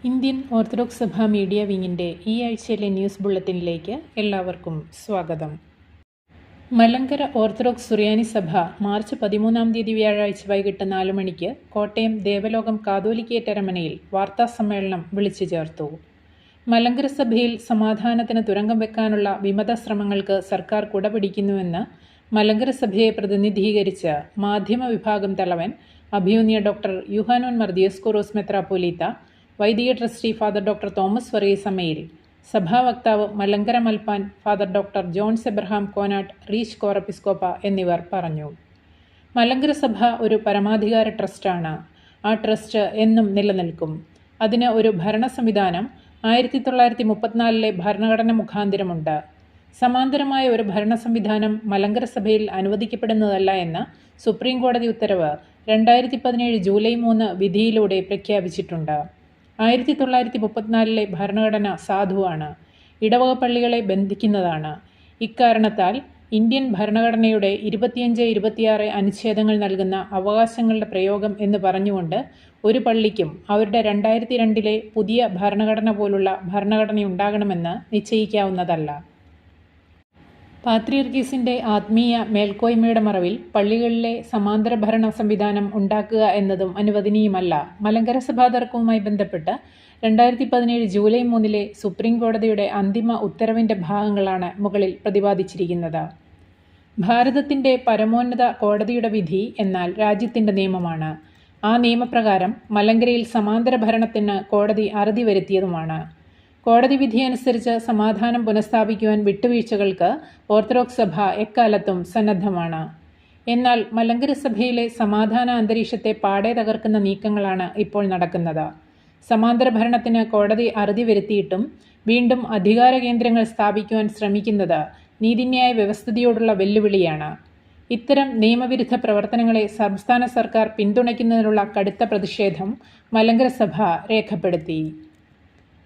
Indian orthodox സഭ media വിങ്ങിൻ്റെ ഈ ആഴ്ചയിലെ ന്യൂസ് ബുള്ളറ്റിനിലേക്ക് എല്ലാവർക്കും സ്വാഗതം. മലങ്കര ഓർത്തഡോക്സ് സുറിയാനി സഭ മാർച്ച് 13 വ്യാഴാഴ്ച വൈകിട്ട് 4 മണിക്ക് കോട്ടയം ദേവലോകം കാതോലിക്കേറ്റരമനയിൽ വാർത്താസമ്മേളനം വിളിച്ചു ചേർത്തു. മലങ്കര സഭയിൽ സമാധാനത്തിന് തുരങ്കം വെക്കാനുള്ള വിമത ശ്രമങ്ങൾക്ക് സർക്കാർ കുടപിടിക്കുന്നുവെന്ന് മലങ്കര സഭയെ പ്രതിനിധീകരിച്ച് മാധ്യമ വിഭാഗം തലവൻ അഭിവന്യ ഡോക്ടർ യൂഹാനോൻ മാർ ദിയോസ്കോറോസ് മെത്രാപ്പോലീത്ത, വൈദിക trustee father doctor Thomas Varghese Amayil, സഭാ വക്താവ് മലങ്കര മൽപ്പാൻ ഫാദർ ഡോക്ടർ ജോൺസ് എബ്രഹാം കോനാട്ട് റീച്ച് കോറപ്പിസ്കോപ്പ എന്നിവർ പറഞ്ഞു. മലങ്കര സഭ ഒരു പരമാധികാര ട്രസ്റ്റാണ്. ആ ട്രസ്റ്റ് എന്നും നിലനിൽക്കും. അതിന് ഒരു ഭരണ സംവിധാനം 1934 ഭരണഘടന മുഖാന്തിരമുണ്ട്. സമാന്തരമായ ഒരു ഭരണ സംവിധാനം മലങ്കര സഭയിൽ അനുവദിക്കപ്പെടുന്നതല്ല എന്ന് സുപ്രീം കോടതി ഉത്തരവ് 2017 ജൂലൈ 3 വിധിയിലൂടെ പ്രഖ്യാപിച്ചിട്ടുണ്ട്. 1934 ഭരണഘടന സാധുവാണ്, ഇടവക പള്ളികളെ ബന്ധിക്കുന്നതാണ്. ഇക്കാരണത്താൽ ഇന്ത്യൻ ഭരണഘടനയുടെ 25, 26 അനുച്ഛേദങ്ങൾ നൽകുന്ന അവകാശങ്ങളുടെ പ്രയോഗം എന്ന് പറഞ്ഞുകൊണ്ട് ഒരു പള്ളിക്കും അവരുടെ 2002 പുതിയ ഭരണഘടന പോലുള്ള ഭരണഘടനയുണ്ടാകണമെന്ന് നിശ്ചയിക്കാവുന്നതല്ല. പാത്രിയർക്കീസിൻ്റെ ആത്മീയ മേൽക്കോയ്മയുടെ മറവിൽ പള്ളികളിലെ സമാന്തര ഭരണ സംവിധാനം ഉണ്ടാക്കുക എന്നതും അനുവദനീയമല്ല. മലങ്കര സഭാ തർക്കവുമായി ബന്ധപ്പെട്ട് 2017 ജൂലൈ 3 സുപ്രീം കോടതിയുടെ അന്തിമ ഉത്തരവിൻ്റെ ഭാഗങ്ങളാണ് മുകളിൽ പ്രതിപാദിച്ചിരിക്കുന്നത്. ഭാരതത്തിൻ്റെ പരമോന്നത കോടതിയുടെ വിധി എന്നാൽ രാജ്യത്തിൻ്റെ നിയമമാണ്. ആ നിയമപ്രകാരം മലങ്കരയിൽ സമാന്തര ഭരണത്തിന് കോടതി അറുതി വരുത്തിയതുമാണ്. കോടതി വിധിയനുസരിച്ച് സമാധാനം പുനഃസ്ഥാപിക്കുവാൻ വിട്ടുവീഴ്ചകൾക്ക് ഓർത്തഡോക്സ് സഭ എക്കാലത്തും സന്നദ്ധമാണ്. എന്നാൽ മലങ്കര സഭയിലെ സമാധാന അന്തരീക്ഷത്തെ പാടെ തകർക്കുന്ന നീക്കങ്ങളാണ് ഇപ്പോൾ നടക്കുന്നത്. സമാന്തര ഭരണത്തിന് കോടതി അറുതി വരുത്തിയിട്ടും വീണ്ടും അധികാര കേന്ദ്രങ്ങൾ സ്ഥാപിക്കുവാൻ ശ്രമിക്കുന്നത് നീതിന്യായ വ്യവസ്ഥിതിയോടുള്ള വെല്ലുവിളിയാണ്. ഇത്തരം നിയമവിരുദ്ധ പ്രവർത്തനങ്ങളെ സംസ്ഥാന സർക്കാർ പിന്തുണയ്ക്കുന്നതിനുള്ള കടുത്ത പ്രതിഷേധം മലങ്കര സഭ രേഖപ്പെടുത്തി.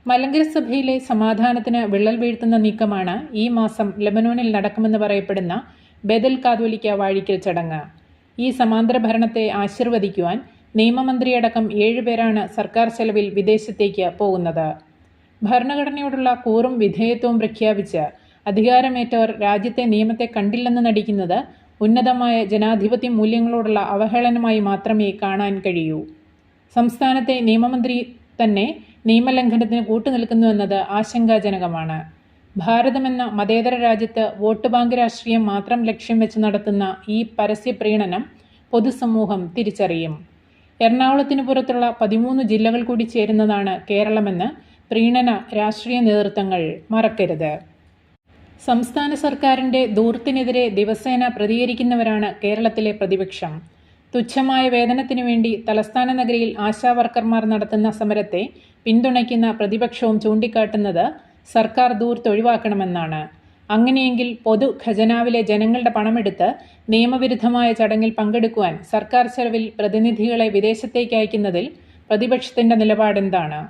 മലങ്കര സഭയിലെ സമാധാനത്തിന് വിള്ളൽ വീഴ്ത്തുന്ന നീക്കമാണ് ഈ മാസം ലെബനോനിൽ നടക്കുമെന്ന് പറയപ്പെടുന്ന ബദൽ കാതോലിക്ക വാഴിക്കൽ ചടങ്ങ്. ഈ സമാന്തര ഭരണത്തെ ആശീർവദിക്കുവാൻ നിയമമന്ത്രിയടക്കം 7 പേരാണ് സർക്കാർ ചെലവിൽ വിദേശത്തേക്ക് പോകുന്നത്. ഭരണഘടനയോടുള്ള കൂറും വിധേയത്വവും പ്രഖ്യാപിച്ച് അധികാരമേറ്റവർ രാജ്യത്തെ നിയമത്തെ കണ്ടില്ലെന്ന് നടിക്കുന്നത് ഉന്നതമായ ജനാധിപത്യ മൂല്യങ്ങളോടുള്ള അവഹേളനമായി മാത്രമേ കാണാൻ കഴിയൂ. സംസ്ഥാനത്തെ നിയമമന്ത്രി തന്നെ നിയമലംഘനത്തിന് കൂട്ടുനിൽക്കുന്നുവെന്നത് ആശങ്കാജനകമാണ്. ഭാരതമെന്ന മതേതര രാജ്യത്ത് വോട്ട് ബാങ്ക് രാഷ്ട്രീയം മാത്രം ലക്ഷ്യം വെച്ച് നടത്തുന്ന ഈ പരസ്യ പ്രീണനം പൊതുസമൂഹം തിരിച്ചറിയും. എറണാകുളത്തിന് പുറത്തുള്ള 13 ജില്ലകൾ കൂടി ചേരുന്നതാണ് കേരളമെന്ന് പ്രീണന രാഷ്ട്രീയ നേതൃത്വങ്ങൾ മറക്കരുത്. സംസ്ഥാന സർക്കാരിൻ്റെ ധൂർത്തിനെതിരെ ദിവസേന പ്രതികരിക്കുന്നവരാണ് കേരളത്തിലെ പ്രതിപക്ഷം. തുച്ഛമായ വേതനത്തിനു വേണ്ടി തലസ്ഥാന നഗരിയിൽ ആശാവർക്കർമാർ നടത്തുന്ന സമരത്തെ പിന്തുണയ്ക്കുന്ന പ്രതിപക്ഷവും ചൂണ്ടിക്കാട്ടുന്നത് സർക്കാർ ധൂർത്ത് ഒഴിവാക്കണമെന്നാണ്. അങ്ങനെയെങ്കിൽ പൊതു ഖജനാവിലെ ജനങ്ങളുടെ പണമെടുത്ത് നിയമവിരുദ്ധമായ ചടങ്ങിൽ പങ്കെടുക്കുവാൻ സർക്കാർ ചെലവിൽ പ്രതിനിധികളെ വിദേശത്തേക്ക് അയക്കുന്നതിൽ പ്രതിപക്ഷത്തിൻ്റെ നിലപാടെന്താണ്?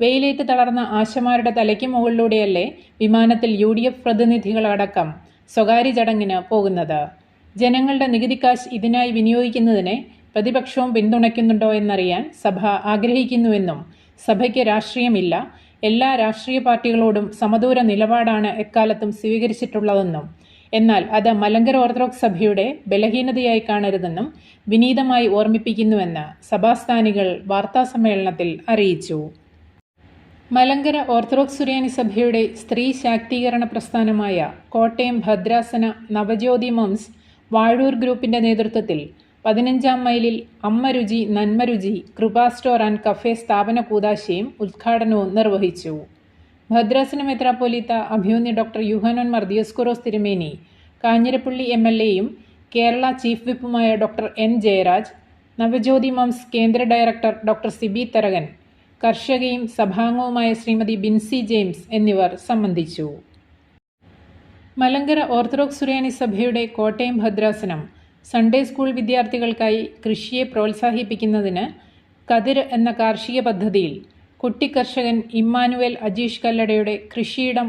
വെയിലേറ്റ് തളർന്ന ആശമാരുടെ തലയ്ക്ക് മുകളിലൂടെയല്ലേ വിമാനത്തിൽ UDF പ്രതിനിധികളടക്കം സ്വകാര്യ ചടങ്ങിന് പോകുന്നത്? ജനങ്ങളുടെ നികുതിക്കാശ് ഇതിനായി വിനിയോഗിക്കുന്നതിനെ പ്രതിപക്ഷവും പിന്തുണയ്ക്കുന്നുണ്ടോ എന്നറിയാൻ സഭ ആഗ്രഹിക്കുന്നുവെന്നും സഭയ്ക്ക് രാഷ്ട്രീയമില്ല, എല്ലാ രാഷ്ട്രീയ പാർട്ടികളോടും സമദൂര നിലപാടാണ് എക്കാലത്തും സ്വീകരിച്ചിട്ടുള്ളതെന്നും എന്നാൽ അത് മലങ്കര ഓർത്തഡോക്സ് സഭയുടെ ബലഹീനതയായി കാണരുതെന്നും വിനീതമായി ഓർമ്മിപ്പിക്കുന്നുവെന്ന് സഭാസ്ഥാനികൾ വാർത്താസമ്മേളനത്തിൽ അറിയിച്ചു. മലങ്കര ഓർത്തഡോക്സ് സുറിയാനി സഭയുടെ സ്ത്രീ ശാക്തീകരണ പ്രസ്ഥാനമായ കോട്ടയം ഭദ്രാസന നവജ്യോതി മംസ് വാഴൂർ ഗ്രൂപ്പിൻ്റെ നേതൃത്വത്തിൽ 15-ാം മൈലിൽ അമ്മരുചി നന്മരുചി കൃപാ സ്റ്റോർ ആൻഡ് കഫേ സ്ഥാപന കൂദാശയും ഉദ്ഘാടനവും നിർവഹിച്ചു. ഭദ്രാസന മെത്രാപ്പോലീത്ത അഭിവന്യ ഡോക്ടർ യൂഹാനോൻ മാർ ദിയോസ്കോറോസ് തിരുമേനി, കാഞ്ഞിരപ്പള്ളി MLA-യും കേരള ചീഫ് വിപ്പുമായ doctor N Jayaraj, Navajyothi Moms കേന്ദ്ര ഡയറക്ടർ ഡോക്ടർ സിബി തരകൻ, കർഷകയും സഭാംഗവുമായ ശ്രീമതി ബിൻസി ജെയിംസ് എന്നിവർ സംബന്ധിച്ചു. മലങ്കര ഓർത്തഡോക്സ് സുറിയാനി സഭയുടെ കോട്ടയം ഭദ്രാസനം സൺഡേ സ്കൂൾ വിദ്യാർത്ഥികൾക്കായി കൃഷിയെ പ്രോത്സാഹിപ്പിക്കുന്നതിന് കതിർ എന്ന കാർഷിക പദ്ധതിയിൽ കുട്ടിക്കർഷകൻ ഇമ്മാനുവേൽ അജീഷ് കല്ലടയുടെ കൃഷിയിടം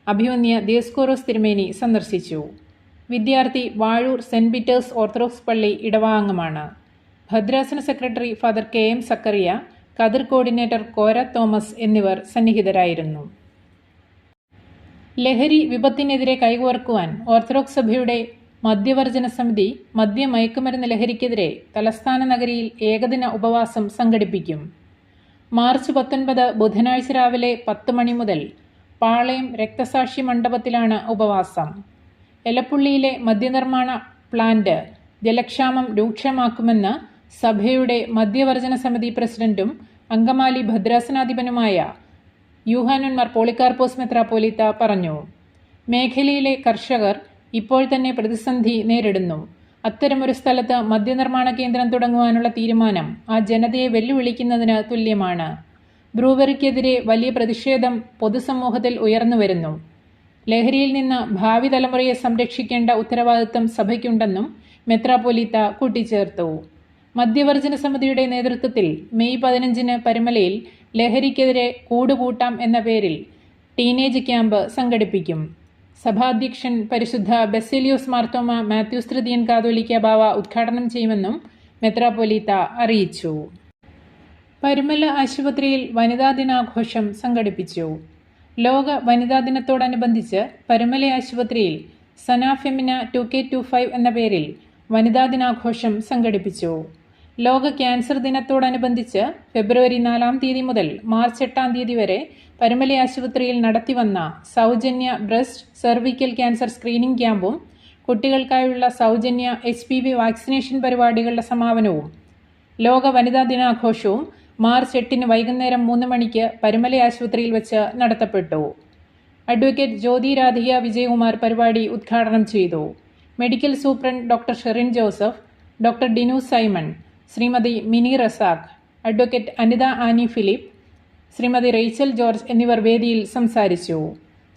അഭിവന്യ ദിയോസ്കോറോസ് തിരുമേനി സന്ദർശിച്ചു. വിദ്യാർത്ഥി വാഴൂർ സെൻറ് പീറ്റേഴ്സ് ഓർത്തഡോക്സ് പള്ളി ഇടവാംഗമാണ്. ഭദ്രാസന സെക്രട്ടറി ഫാദർ KM സക്കറിയ, കതിർ കോർഡിനേറ്റർ കോര തോമസ് എന്നിവർ സന്നിഹിതരായിരുന്നു. ലഹരി വിപത്തിനെതിരെ കൈകോർക്കുവാൻ ഓർത്തഡോക്സ് സഭയുടെ മദ്യവർജന സമിതി മയക്കുമരുന്ന് ലഹരിക്കെതിരെ തലസ്ഥാന നഗരിയിൽ ഏകദിന ഉപവാസം സംഘടിപ്പിക്കും. മാർച്ച് 19 ബുധനാഴ്ച രാവിലെ 10 മണി മുതൽ പാളയം രക്തസാക്ഷി മണ്ഡപത്തിലാണ് ഉപവാസം. എലപ്പുള്ളിയിലെ മദ്യനിർമ്മാണ പ്ലാന്റ് ജലക്ഷാമം രൂക്ഷമാക്കുമെന്ന് സഭയുടെ മദ്യവർജന സമിതി പ്രസിഡന്റും അങ്കമാലി ഭദ്രാസനാധിപനുമായ യൂഹാനോൻ മാർ പോളികാർപ്പോസ് മെത്രാപ്പോലീത്ത പറഞ്ഞു. മേഖലയിലെ കർഷകർ ഇപ്പോൾ തന്നെ പ്രതിസന്ധി നേരിടുന്നു. അത്തരമൊരു സ്ഥലത്ത് മദ്യനിർമ്മാണ കേന്ദ്രം തുടങ്ങുവാനുള്ള തീരുമാനം ആ ജനതയെ വെല്ലുവിളിക്കുന്നതിന് തുല്യമാണ്. ബ്രൂവറിക്കെതിരെ വലിയ പ്രതിഷേധം പൊതുസമൂഹത്തിൽ ഉയർന്നുവരുന്നു. ലഹരിയിൽ നിന്ന് ഭാവി തലമുറയെ സംരക്ഷിക്കേണ്ട ഉത്തരവാദിത്തം സഭയ്ക്കുണ്ടെന്നും മെത്രാപ്പോലീത്ത കൂട്ടിച്ചേർത്തു. മദ്യവർജന സമിതിയുടെ നേതൃത്വത്തിൽ മെയ് 15 പരുമലയിൽ ലഹരിക്കെതിരെ കൂടുകൂട്ടാം എന്ന പേരിൽ ടീനേജ് ക്യാമ്പ് സംഘടിപ്പിക്കും. സഭാധ്യക്ഷൻ പരിശുദ്ധ ബസേലിയോസ് മാർത്തോമ മാത്യൂസ് തൃതീയൻ കാതോലിക്ക ബാവ ഉദ്ഘാടനം ചെയ്യുമെന്നും മെത്രാപ്പോലീത്ത അറിയിച്ചു. പരുമല ആശുപത്രിയിൽ വനിതാ ദിനാഘോഷം സംഘടിപ്പിച്ചു. ലോക വനിതാ ദിനത്തോടനുബന്ധിച്ച് പരുമല ആശുപത്രിയിൽ സന ഫെമിന 2K25 എന്ന പേരിൽ വനിതാ ദിനാഘോഷം സംഘടിപ്പിച്ചു. ലോക ക്യാൻസർ ദിനത്തോടനുബന്ധിച്ച് ഫെബ്രുവരി 4 മുതൽ മാർച്ച് 8 വരെ പരുമല ആശുപത്രിയിൽ നടത്തിവന്ന സൗജന്യ ബ്രസ്റ്റ് സെർവിക്കൽ ക്യാൻസർ സ്ക്രീനിംഗ് ക്യാമ്പും കുട്ടികൾക്കായുള്ള സൗജന്യ HPV വാക്സിനേഷൻ പരിപാടികളുടെ സമാപനവും ലോക വനിതാ ദിനാഘോഷവും മാർച്ച് 8 വൈകുന്നേരം 3 മണിക്ക് പരുമല ആശുപത്രിയിൽ വെച്ച് നടത്തപ്പെട്ടു. അഡ്വക്കേറ്റ് ജ്യോതി രാധിക വിജയകുമാർ പരിപാടി ഉദ്ഘാടനം ചെയ്തു. Medical superintendent doctor Sherin Joseph, doctor Dinu Simon, Shrimati Mini Razak, advocate Anitha Annie Philip, Shrimati Rachel George എന്നിവർ വേദിയിൽ സംസാരിച്ചു.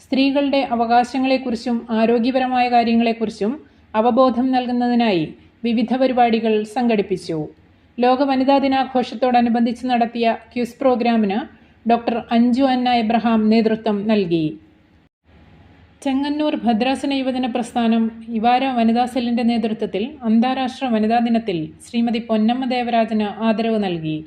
സ്ത്രീകളുടെ അവകാശങ്ങളെക്കുറിച്ചും ആരോഗ്യപരമായ കാര്യങ്ങളെക്കുറിച്ചും അവബോധം നൽകുന്നതിനായി വിവിധ പരിപാടികൾ സംഘടിപ്പിച്ചു. ലോക വനിതാ ദിനാഘോഷത്തോടനുബന്ധിച്ച് നടത്തിയ ക്വിസ് പ്രോഗ്രാമിന് ഡോക്ടർ അഞ്ജു അന്ന എബ്രഹാം നേതൃത്വം നൽകി. ചെങ്ങന്നൂർ ഭദ്രാസന യുവജന പ്രസ്ഥാനം ഇവാര വനിതാ സെല്ലിന്റെ നേതൃത്വത്തിൽ അന്താരാഷ്ട്ര വനിതാ ദിനത്തിൽ ശ്രീമതി പൊന്നമ്മ ദേവരാജന് ആദരവ് നൽകി.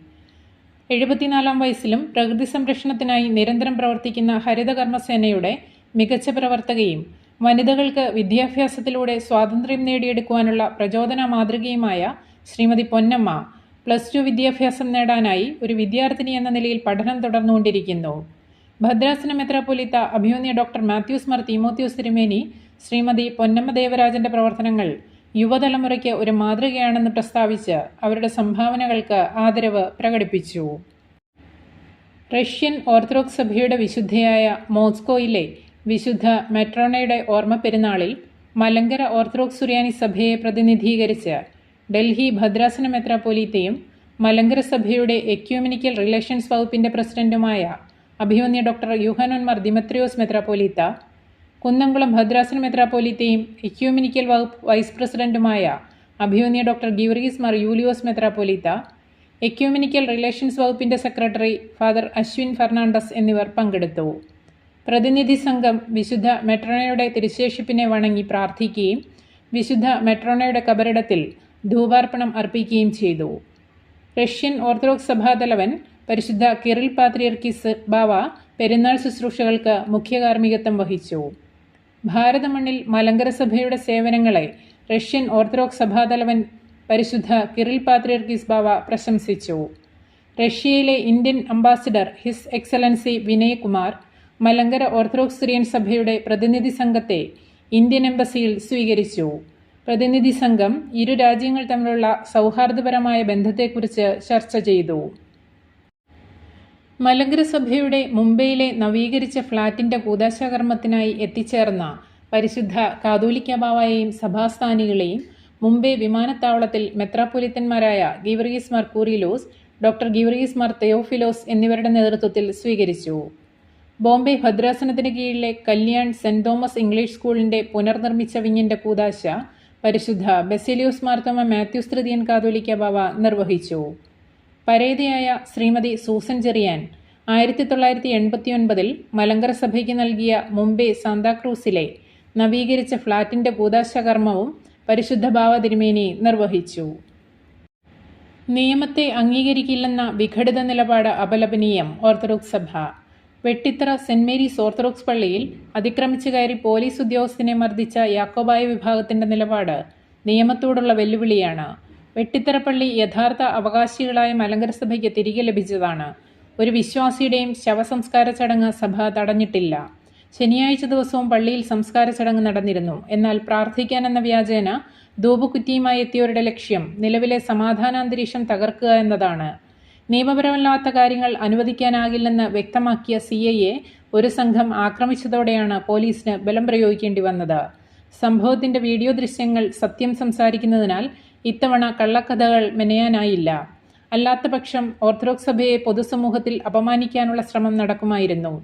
74 വയസ്സിലും പ്രകൃതി സംരക്ഷണത്തിനായി നിരന്തരം പ്രവർത്തിക്കുന്ന ഹരിതകർമ്മസേനയുടെ മികച്ച പ്രവർത്തകയും വനിതകൾക്ക് വിദ്യാഭ്യാസത്തിലൂടെ സ്വാതന്ത്ര്യം നേടിയെടുക്കുവാനുള്ള പ്രചോദന മാതൃകയുമായ ശ്രീമതി പൊന്നമ്മ +2 വിദ്യാഭ്യാസം നേടാനായി ഒരു വിദ്യാർത്ഥിനി എന്ന നിലയിൽ പഠനം തുടർന്നുകൊണ്ടിരിക്കുന്നു. ഭദ്രാസന മെത്രാപ്പൊലീത്ത അഭിമന്യ ഡോക്ടർ മാത്യൂസ് മാർ തീമോത്തിയോസ് തിരുമേനി ശ്രീമതി പൊന്നമ്മ ദേവരാജന്റെ പ്രവർത്തനങ്ങൾ യുവതലമുറയ്ക്ക് ഒരു മാതൃകയാണെന്ന് പ്രസ്താവിച്ച് അവരുടെ സംഭാവനകൾക്ക് ആദരവ് പ്രകടിപ്പിച്ചു. റഷ്യൻ ഓർത്തഡോക്സ് സഭയുടെ വിശുദ്ധയായ മോസ്കോയിലെ വിശുദ്ധ മെട്രോണയുടെ ഓർമ്മ പെരുന്നാളിൽ മലങ്കര ഓർത്തഡോക്സ് സുറിയാനി സഭയെ പ്രതിനിധീകരിച്ച് ഡൽഹി ഭദ്രാസന മെത്രാപ്പൊലീത്തയും മലങ്കര സഭയുടെ എക്യൂമെനിക്കൽ റിലേഷൻസ് വകുപ്പിന്റെ പ്രസിഡന്റുമായ അഭിമന്യ ഡോക്ടർ യൂഹാനോൻ മാർ ദിമത്രിയോസ് മെത്രാപ്പൊലീത്ത, കുന്നംകുളം ഭദ്രാസന മെത്രാപ്പൊലീത്തയും എക്യൂമെനിക്കൽ വകുപ്പ് വൈസ് പ്രസിഡന്റുമായ അഭിമന്യ ഡോക്ടർ ഗീവർഗീസ് മാർ യൂലിയോസ് മെത്രാപ്പൊലീത്ത, എക്യൂമെനിക്കൽ റിലേഷൻസ് വകുപ്പിന്റെ സെക്രട്ടറി ഫാദർ അശ്വിൻ ഫെർണാണ്ടസ് എന്നിവർ പങ്കെടുത്തു. പ്രതിനിധി സംഘം വിശുദ്ധ മെട്രോണയുടെ തിരുശേഷിപ്പിനെ വണങ്ങി പ്രാർത്ഥിക്കുകയും വിശുദ്ധ മെട്രോണയുടെ കബറിടത്തിൽ ധൂപാർപ്പണം അർപ്പിക്കുകയും ചെയ്തു. റഷ്യൻ ഓർത്തഡോക്സ് സഭാതലവൻ പരിശുദ്ധ കിറിൽ പാത്രിയർക്കീസ് ബാവ പെരുന്നാൾ ശുശ്രൂഷകൾക്ക് മുഖ്യ കാർമ്മികത്വം വഹിച്ചു. ഭാരതമണ്ണിൽ മലങ്കര സഭയുടെ സേവനങ്ങളെ റഷ്യൻ ഓർത്തഡോക്സ് സഭാതലവൻ പരിശുദ്ധ കിറിൽ പാത്രിയർക്കീസ് ബാവ പ്രശംസിച്ചു. റഷ്യയിലെ Indian ambassador his excellency Vinay Kumar Malankara orthodox Syrian സഭയുടെ പ്രതിനിധി സംഘത്തെ ഇന്ത്യൻ എംബസിയിൽ സ്വീകരിച്ചു. പ്രതിനിധി സംഘം ഇരു രാജ്യങ്ങൾ തമ്മിലുള്ള സൗഹാർദ്ദപരമായ ബന്ധത്തെക്കുറിച്ച് ചർച്ച ചെയ്തു. മലങ്കര സഭയുടെ മുംബൈയിലെ നവീകരിച്ച ഫ്ളാറ്റിന്റെ കൂദാശകർമ്മത്തിനായി എത്തിച്ചേർന്ന പരിശുദ്ധ കാതോലിക്ക ബാവയെയും സഭാസ്ഥാനികളെയും മുംബൈ വിമാനത്താവളത്തിൽ മെത്രാപ്പൊലിത്തന്മാരായ ഗീവർഗീസ് മാർ കൂറിലോസ്, ഡോക്ടർ ഗീവർഗീസ് മാർ തെയോഫിലോസ് എന്നിവരുടെ നേതൃത്വത്തിൽ സ്വീകരിച്ചു. ബോംബെ ഭദ്രാസനത്തിന് കീഴിലെ കല്യാൺ സെന്റ് തോമസ് ഇംഗ്ലീഷ് സ്കൂളിന്റെ പുനർനിർമ്മിച്ച വിങ്ങിന്റെ കൂദാശ പരിശുദ്ധ ബസേലിയോസ് മാർത്തോമ മാത്യൂസ് തൃതീയൻ കാതോലിക്ക ബാവ നിർവഹിച്ചു. പരേതയായ ശ്രീമതി സൂസൻ ചെറിയാൻ 1989 മലങ്കര സഭയ്ക്ക് നൽകിയ മുംബൈ സാന്താക്രൂസിലെ നവീകരിച്ച ഫ്ളാറ്റിന്റെ കൂദാശ കർമ്മവും പരിശുദ്ധ ബാവ തിരുമേനി നിർവഹിച്ചു. നിയമത്തെ അംഗീകരിക്കില്ലെന്ന വിഘടിത നിലപാട് അപലപനീയം. ഓർത്തഡോക്സ് സഭ. വെട്ടിത്തറ സെന്റ് മേരീസ് ഓർത്തഡോക്സ് പള്ളിയിൽ അതിക്രമിച്ചു കയറി പോലീസ് ഉദ്യോഗസ്ഥനെ മർദ്ദിച്ച യാക്കോബായ വിഭാഗത്തിന്റെ നിലപാട് നിയമത്തോടുള്ള വെല്ലുവിളിയാണ്. വെട്ടിത്തറ പള്ളി യഥാർത്ഥ അവകാശികളായ മലങ്കര സഭയ്ക്ക് തിരികെ ലഭിച്ചതാണ്. ഒരു വിശ്വാസിയുടെയും ശവസംസ്കാര ചടങ്ങ് സഭ തടഞ്ഞിട്ടില്ല. ശനിയാഴ്ച ദിവസവും പള്ളിയിൽ സംസ്കാര ചടങ്ങ് നടന്നിരുന്നു. എന്നാൽ പ്രാർത്ഥിക്കാനെന്ന വ്യാജേന ധൂപക്കുറ്റിയുമായി എത്തിയവരുടെ ലക്ഷ്യം നിലവിലെ സമാധാനാന്തരീക്ഷം തകർക്കുക എന്നതാണ്. നിയമപരമല്ലാത്ത കാര്യങ്ങൾ അനുവദിക്കാനാകില്ലെന്ന് വ്യക്തമാക്കിയ CIA ഒരു സംഘം ആക്രമിച്ചതോടെയാണ് പോലീസിന് ബലം പ്രയോഗിക്കേണ്ടി വന്നത്. സംഭവത്തിന്റെ വീഡിയോ ദൃശ്യങ്ങൾ സത്യം സംസാരിക്കുന്നതിനാൽ ഇത്തവണ കള്ളക്കഥകൾ മെനയാനായില്ല. അല്ലാത്തപക്ഷം ഓർത്തഡോക്സ് സഭയെ പൊതുസമൂഹത്തിൽ അപമാനിക്കാനുള്ള ശ്രമം നടക്കുമായിരുന്നു.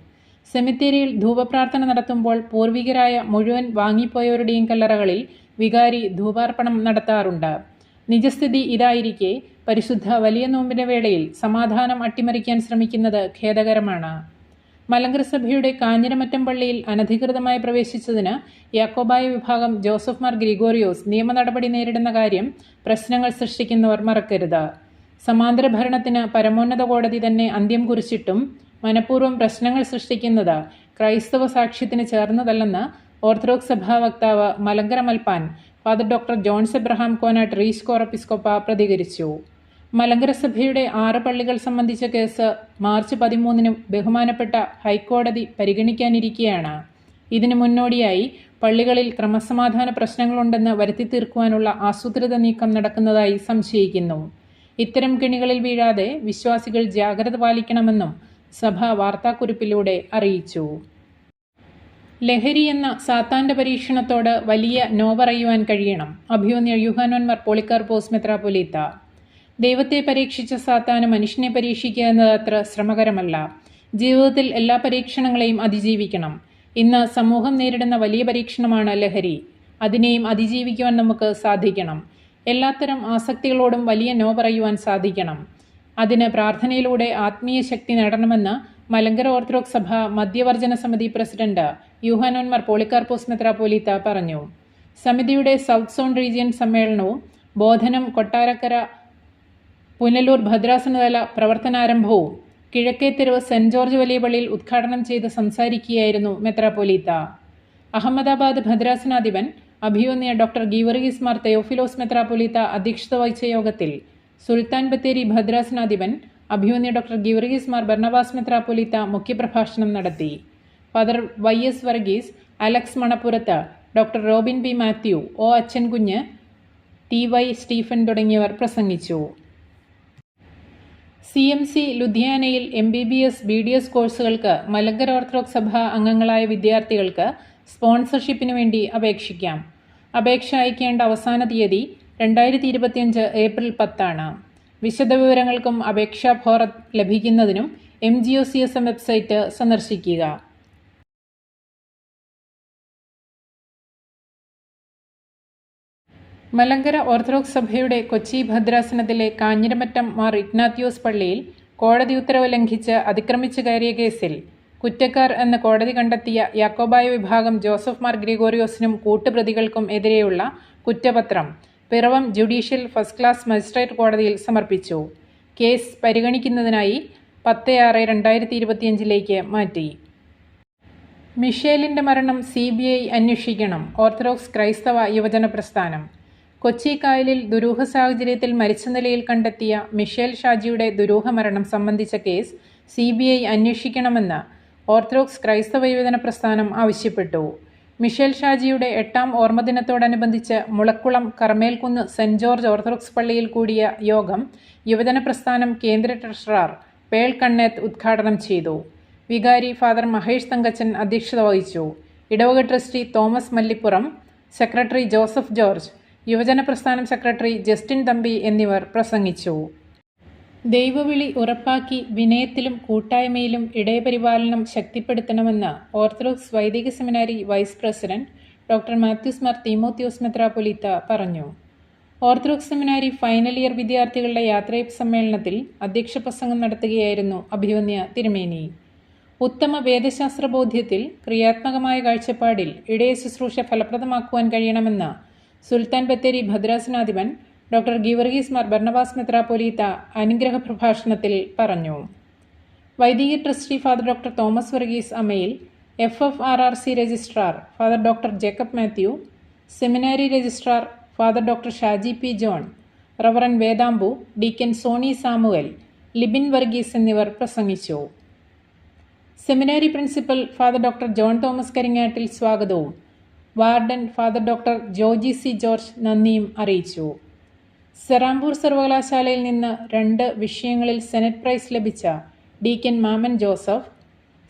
സെമിത്തേരിയിൽ ധൂപപ്രാർത്ഥന നടത്തുമ്പോൾ പൂർവികരായ മുഴുവൻ വാങ്ങിപ്പോയവരുടെയും കല്ലറകളിൽ വികാരി ധൂപാർപ്പണം നടത്താറുണ്ട്. നിജസ്ഥിതി ഇതായിരിക്കെ പരിശുദ്ധ വലിയ നോമ്പിന്റെ വേളയിൽ സമാധാനം അട്ടിമറിക്കാൻ ശ്രമിക്കുന്നത് ഖേദകരമാണ്. മലങ്കര സഭയുടെ കാഞ്ഞിരമറ്റം പള്ളിയിൽ അനധികൃതമായി പ്രവേശിച്ചതിന് യാക്കോബായ വിഭാഗം ജോസഫ് മാർ ഗ്രിഗോറിയോസ് നിയമ നടപടി നേരിടുന്ന കാര്യം പ്രശ്നങ്ങൾ സൃഷ്ടിക്കുന്നവർ മറക്കരുത്. സമാന്തര ഭരണത്തിന് പരമോന്നത കോടതി തന്നെ അന്ത്യം കുറിച്ചിട്ടും മനഃപൂർവ്വം പ്രശ്നങ്ങൾ സൃഷ്ടിക്കുന്നത് ക്രൈസ്തവ സാക്ഷ്യത്തിന് ചേർന്നതല്ലെന്ന് ഓർത്തഡോക്സ് സഭാ വക്താവ് മലങ്കര മൽപ്പാൻ ഫാദർ ഡോക്ടർ ജോൺസ് എബ്രഹാം കോനാട്ട് റീസ് കോറപ്പിസ്കോപ്പ പ്രതികരിച്ചു. മലങ്കര സഭയുടെ 6 പള്ളികൾ സംബന്ധിച്ച കേസ് മാർച്ച് 13 ബഹുമാനപ്പെട്ട ഹൈക്കോടതി പരിഗണിക്കാനിരിക്കെയാണ്. ഇതിനു മുന്നോടിയായി പള്ളികളിൽ ക്രമസമാധാന പ്രശ്നങ്ങളുണ്ടെന്ന് വരുത്തി തീർക്കുവാനുള്ള ആസൂത്രിത നീക്കം നടക്കുന്നതായി സംശയിക്കുന്നു. ഇത്തരം കെണികളിൽ വീഴാതെ വിശ്വാസികൾ ജാഗ്രത പാലിക്കണമെന്നും സഭ വാർത്താക്കുറിപ്പിലൂടെ അറിയിച്ചു. ലഹരി എന്ന സാത്താന്റെ പരീക്ഷണത്തോട് വലിയ നോ പറയുവാൻ കഴിയണം. അഭിവന്യ യൂഹാനോൻ മാർ പോളിക്കാർപ്പോസ് മെത്രാപ്പൊലീത്ത. ദൈവത്തെ പരീക്ഷിച്ച സാത്താന് മനുഷ്യനെ പരീക്ഷിക്കുക എന്നത് അത്ര ശ്രമകരമല്ല. ജീവിതത്തിൽ എല്ലാ പരീക്ഷണങ്ങളെയും അതിജീവിക്കണം. ഇന്ന് സമൂഹം നേരിടുന്ന വലിയ പരീക്ഷണമാണ് ലഹരി. അതിനെയും അതിജീവിക്കുവാൻ നമുക്ക് സാധിക്കണം. എല്ലാത്തരം ആസക്തികളോടും വലിയ നോ പറയുവാൻ സാധിക്കണം. അതിന് പ്രാർത്ഥനയിലൂടെ ആത്മീയ ശക്തി നേടണമെന്ന് മലങ്കര ഓർത്തഡോക്സ് സഭ മധ്യവർജന സമിതി പ്രസിഡന്റ് യൂഹാനോൻ മാർ പോളിക്കാർപ്പോസ് മെത്രാപ്പൊലീത്ത പറഞ്ഞു. സമിതിയുടെ സൗത്ത് സോൺ റീജിയൻ സമ്മേളനവും ബോധനം കൊട്ടാരക്കര പുനലൂർ ഭദ്രാസനതല പ്രവർത്തനാരംഭവും കിഴക്കേത്തെരുവ് സെന്റ് ജോർജ് വലിയ പള്ളിയിൽ ഉദ്ഘാടനം ചെയ്ത് സംസാരിക്കുകയായിരുന്നു മെത്രാപ്പൊലീത്ത. അഹമ്മദാബാദ് ഭദ്രാസനാധിപൻ അഭിവന്യ ഡോക്ടർ ഗീവർഗീസ് മാർ തെയോഫിലോസ് മെത്രാപ്പൊലീത്ത അധ്യക്ഷത വഹിച്ച യോഗത്തിൽ സുൽത്താൻ ബത്തേരി ഭദ്രാസനാധിപൻ അഭിവന്യ ഡോക്ടർ ഗീവർഗീസ് മാർ ബർണബാസ് മെത്രാപ്പൊലീത്ത മുഖ്യപ്രഭാഷണം നടത്തി. ഫാദർ YS വർഗീസ്, അലക്സ് മണപ്പുറത്ത്, doctor Robin P Mathew, O Achankunju, TY Stephen തുടങ്ങിയവർ പ്രസംഗിച്ചു. CMC ലുധിയാനയിൽ MBBS BDS കോഴ്സുകൾക്ക് മലങ്കര ഓർത്തഡോക്സ് സഭ അംഗങ്ങളായ വിദ്യാർത്ഥികൾക്ക് സ്പോൺസർഷിപ്പിനു വേണ്ടി അപേക്ഷിക്കാം. അപേക്ഷ അയക്കേണ്ട അവസാന തീയതി 2025 ഏപ്രിൽ 10 വിശദവിവരങ്ങൾക്കും അപേക്ഷാ ഫോറം ലഭിക്കുന്നതിനും MGOCSM വെബ്സൈറ്റ് സന്ദർശിക്കുക. മലങ്കര ഓർത്തഡോക്സ് സഭയുടെ കൊച്ചി ഭദ്രാസനത്തിലെ കാഞ്ഞിരമറ്റം മാർ ഇഗ്നാത്യോസ് പള്ളിയിൽ കോടതി ഉത്തരവ് ലംഘിച്ച് അതിക്രമിച്ചു കയറിയ കേസിൽ കുറ്റക്കാർ എന്ന് കോടതി കണ്ടെത്തിയ യാക്കോബായ വിഭാഗം ജോസഫ് മാർ ഗ്രിഗോറിയോസിനും കൂട്ടുപ്രതികൾക്കും എതിരെയുള്ള കുറ്റപത്രം Piravam judicial first class magistrate കോടതിയിൽ സമർപ്പിച്ചു. കേസ് പരിഗണിക്കുന്നതിനായി 10/6/2025 മാറ്റി. മിഷേലിന്റെ മരണം CBI അന്വേഷിക്കണം. ഓർത്തഡോക്സ് ക്രൈസ്തവ യുവജന പ്രസ്ഥാനം. കൊച്ചി കായലിൽ ദുരൂഹ സാഹചര്യത്തിൽ മരിച്ച നിലയിൽ കണ്ടെത്തിയ മിഷേൽ ഷാജിയുടെ ദുരൂഹ മരണം സംബന്ധിച്ച കേസ് CBI അന്വേഷിക്കണമെന്ന് ഓർത്തഡോക്സ് ക്രൈസ്തവ യുവജന പ്രസ്ഥാനം ആവശ്യപ്പെട്ടു. മിഷേൽ ഷാജിയുടെ 8ാം ഓർമ്മദിനത്തോടനുബന്ധിച്ച് മുളക്കുളം കർമേൽക്കുന്ന് സെന്റ് ജോർജ് ഓർത്തഡോക്സ് പള്ളിയിൽ കൂടിയ യോഗം യുവജന പ്രസ്ഥാനം കേന്ദ്ര ട്രഷറർ പേൾ കണ്ണേത്ത് ഉദ്ഘാടനം ചെയ്തു. വികാരി ഫാദർ മഹേഷ് തങ്കച്ചൻ അധ്യക്ഷത വഹിച്ചു. ഇടവക trustee Thomas Mallippuram, secretary Joseph George, യുവജന പ്രസ്ഥാനം സെക്രട്ടറി ജസ്റ്റിൻ തമ്പി എന്നിവർ പ്രസംഗിച്ചു. ദൈവവിളി ഉറപ്പാക്കി വിനയത്തിലും കൂട്ടായ്മയിലും ഇടയപരിപാലനം ശക്തിപ്പെടുത്തണമെന്ന് ഓർത്തഡോക്സ് വൈദിക seminary vice president doctor Mathews Mar Timotheos മെത്രാപ്പൊലീത്ത പറഞ്ഞു. ഓർത്തഡോക്സ് സെമിനാരി ഫൈനൽ ഇയർ വിദ്യാർത്ഥികളുടെ യാത്രയപ്പ് സമ്മേളനത്തിൽ അധ്യക്ഷ പ്രസംഗം നടത്തുകയായിരുന്നു അഭിവന്യ തിരുമേനി. ഉത്തമ വേദശാസ്ത്രബോധ്യത്തിൽ ക്രിയാത്മകമായ കാഴ്ചപ്പാടിൽ ഇടയ ശുശ്രൂഷ ഫലപ്രദമാക്കുവാൻ കഴിയണമെന്ന് സുൽത്താൻ ബത്തേരി ഭദ്രാസനാധിപൻ ഡോക്ടർ ഗീവർഗീസ് മാർ ബർണബാസ് മെത്രാപ്പൊലീത്ത അനുഗ്രഹ പ്രഭാഷണത്തിൽ പറഞ്ഞു. വൈദിക trustee father doctor Thomas Varghese Amayil, FFRRC registrar father doctor Jacob Mathew, seminary registrar father doctor Shaji P John, reverend Vedambu, deacon Soni Samuel, Libin Varghese എന്നിവർ പ്രസംഗിച്ചു. Seminary principal father doctor John Thomas Karingattil സ്വാഗതവും warden father doctor Joji C George നന്ദിയും അറിയിച്ചു. സെറാംപൂർ സർവകലാശാലയിൽ നിന്ന് 2 വിഷയങ്ങളിൽ സെനറ്റ് പ്രൈസ് ലഭിച്ച ഡീക്കൻ മാമൻ Joseph,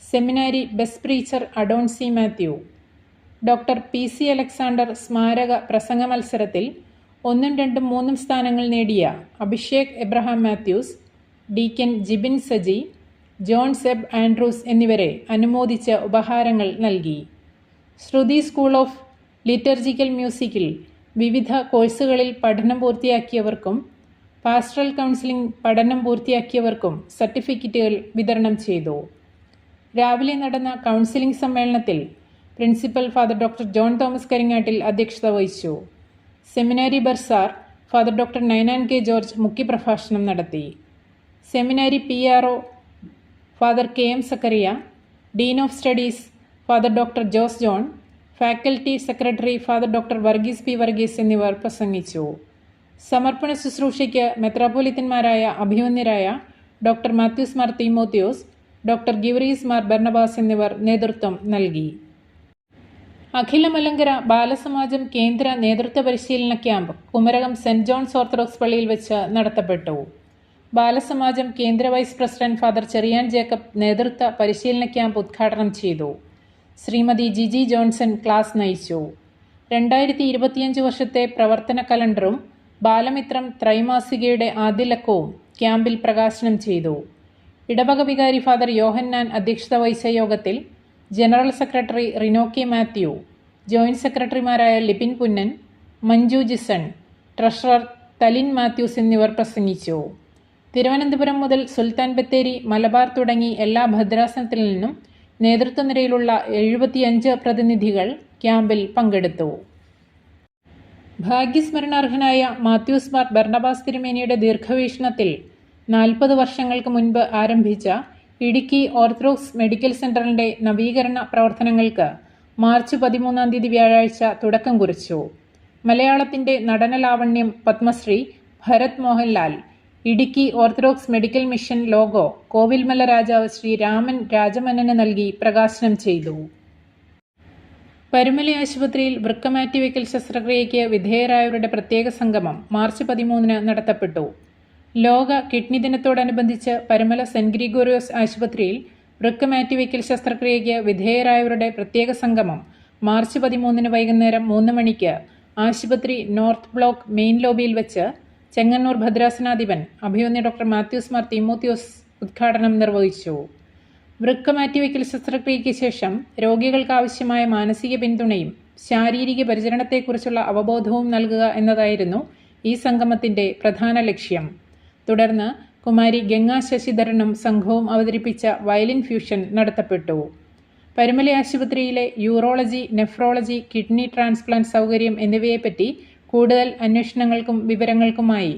seminary best preacher Adonsi Mathew, doctor PC Alexander സ്മാരക പ്രസംഗ മത്സരത്തിൽ 1, 2, 3 സ്ഥാനങ്ങൾ നേടിയ അഭിഷേക് എബ്രഹാം മാത്യൂസ്, ഡീക്കൻ ജിബിൻ സജി, ജോൺ സെബ് ആൻഡ്രൂസ് എന്നിവരെ അനുമോദിച്ച ഉപഹാരങ്ങൾ നൽകി. ശ്രുതി സ്കൂൾ ഓഫ് ലിറ്റർജിക്കൽ മ്യൂസിക്കിൽ വിവിധ കോഴ്സുകളിൽ പഠനം പൂർത്തിയാക്കിയവർക്കും പാസ്റ്ററൽ കൗൺസിലിംഗ് പഠനം പൂർത്തിയാക്കിയവർക്കും സർട്ടിഫിക്കറ്റുകൾ വിതരണം ചെയ്തു. രാവിലെ നടന്ന കൗൺസിലിംഗ് സമ്മേളനത്തിൽ principal father doctor John Thomas Karingattil അധ്യക്ഷത വഹിച്ചു. Seminary bursar father doctor Ninan K George മുഖ്യപ്രഭാഷണം നടത്തി. Seminary PRO father KM Zacharia, dean of studies father doctor Jose John, faculty secretary father doctor Varghese P Varghese എന്നിവർ പ്രസംഗിച്ചു. സമർപ്പണ ശുശ്രൂഷയ്ക്ക് മെത്രാപ്പൊലിത്തന്മാരായ അഭിമന്യരായ ഡോക്ടർ മാത്യൂസ് മാർ തീമോത്തിയോസ്, ഡോക്ടർ ഗീവർഗീസ് മാർ ബർണബാസ് എന്നിവർ നേതൃത്വം നൽകി. അഖില മലങ്കര ബാലസമാജം കേന്ദ്ര നേതൃത്വ പരിശീലന camp Kumarakom saint Johns orthodox പള്ളിയിൽ വെച്ച് നടത്തപ്പെട്ടു. ബാലസമാജം കേന്ദ്ര vice president father Cherian Jacob നേതൃത്വ പരിശീലന ക്യാമ്പ് ഉദ്ഘാടനം ചെയ്തു. ശ്രീമതി ജിജി ജോൺസൺ ക്ലാസ് നയിച്ചു. 2025 വർഷത്തെ പ്രവർത്തന കലണ്ടറും ബാലമിത്രം ത്രൈമാസികയുടെ ആദ്യലക്കവും ക്യാമ്പിൽ പ്രകാശനം ചെയ്തു. ഇടവക വികാരി ഫാദർ യോഹന്നാൻ അധ്യക്ഷത വഹിച്ച യോഗത്തിൽ general secretary Rino K Mathew, joint സെക്രട്ടറിമാരായ ലിപിൻ പുന്നൻ, മഞ്ജു ജിസൺ, ട്രഷറർ തലിൻ മാത്യൂസ് എന്നിവർ പ്രസംഗിച്ചു. തിരുവനന്തപുരം മുതൽ സുൽത്താൻ ബത്തേരി, മലബാർ തുടങ്ങി എല്ലാ ഭദ്രാസനത്തിൽ നിന്നും നേതൃത്വ നിരയിലുള്ള 75 പ്രതിനിധികൾ ക്യാമ്പിൽ പങ്കെടുത്തു. ഭാഗ്യസ്മരണാർഹനായ മാത്യൂസ് മാർ ബർണബാസ് തിരുമേനിയുടെ ദീർഘവീക്ഷണത്തിൽ 40 വർഷങ്ങൾക്ക് മുൻപ് ആരംഭിച്ച ഇടുക്കി ഓർത്തഡോക്സ് മെഡിക്കൽ സെന്ററിന്റെ നവീകരണ പ്രവർത്തനങ്ങൾക്ക് മാർച്ച് 13 വ്യാഴാഴ്ച തുടക്കം കുറിച്ചു. മലയാളത്തിന്റെ നടനലാവണ്യം Padmashri Bharat Mohanlal Idukki orthodox medical mission logo Kovilmala രാജാവ് ശ്രീ രാമൻ രാജമന്നന് നൽകി പ്രകാശനം ചെയ്തു. പരുമല ആശുപത്രിയിൽ വൃക്ക മാറ്റിവെക്കൽ ശസ്ത്രക്രിയയ്ക്ക് വിധേയരായവരുടെ പ്രത്യേക സംഗമം മാർച്ച് 13 നടത്തപ്പെട്ടു. ലോക കിഡ്നി ദിനത്തോടനുബന്ധിച്ച് പരുമല സെന്റ് ഗ്രിഗോറിയോസ് ആശുപത്രിയിൽ വൃക്ക മാറ്റിവെക്കൽ ശസ്ത്രക്രിയയ്ക്ക് വിധേയരായവരുടെ പ്രത്യേക സംഗമം മാർച്ച് 13 വൈകുന്നേരം 3 മണിക്ക് ആശുപത്രി നോർത്ത് ബ്ലോക്ക് മെയിൻ ലോബിയിൽ വെച്ച് ചെങ്ങന്നൂർ ഭദ്രാസനാധിപൻ അഭിമന്യ ഡോക്ടർ മാത്യൂസ് മാർ തീമോത്തിയോസ് ഉദ്ഘാടനം നിർവഹിച്ചു. വൃക്ക മാറ്റിവെക്കൽ ശസ്ത്രക്രിയയ്ക്ക് ശേഷം രോഗികൾക്ക് ആവശ്യമായ മാനസിക പിന്തുണയും ശാരീരിക പരിചരണത്തെക്കുറിച്ചുള്ള അവബോധവും നൽകുക എന്നതായിരുന്നു ഈ സംഗമത്തിന്റെ പ്രധാന ലക്ഷ്യം. തുടർന്ന് കുമാരി ഗംഗാ ശശിധരനും സംഘവും അവതരിപ്പിച്ച വയലിൻ ഫ്യൂഷൻ നടത്തപ്പെട്ടു. പരുമല ആശുപത്രിയിലെ യൂറോളജി, നെഫ്രോളജി, കിഡ്നി ട്രാൻസ്പ്ലാന്റ് സൗകര്യം എന്നിവയെപ്പറ്റി കൂടുതൽ അന്വേഷണങ്ങൾക്കും വിവരങ്ങൾക്കുമായി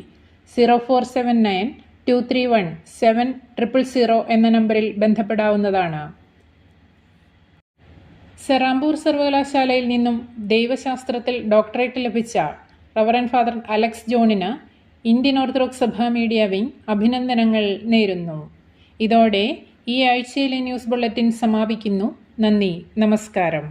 0479-231-7000 എന്ന നമ്പറിൽ ബന്ധപ്പെടാവുന്നതാണ്. സെറാംപൂർ സർവകലാശാലയിൽ നിന്നും ദൈവശാസ്ത്രത്തിൽ ഡോക്ടറേറ്റ് ലഭിച്ച റവറൻ ഫാദർ അലക്സ് ജോണിന് ഇന്ത്യൻ ഓർത്തഡോക്സ് സഭ മീഡിയ വിംഗ് അഭിനന്ദനങ്ങൾ നേരുന്നു. ഇതോടെ ഈ ആഴ്ചയിലെ ന്യൂസ് ബുള്ളറ്റിൻ സമാപിക്കുന്നു. നന്ദി, നമസ്കാരം.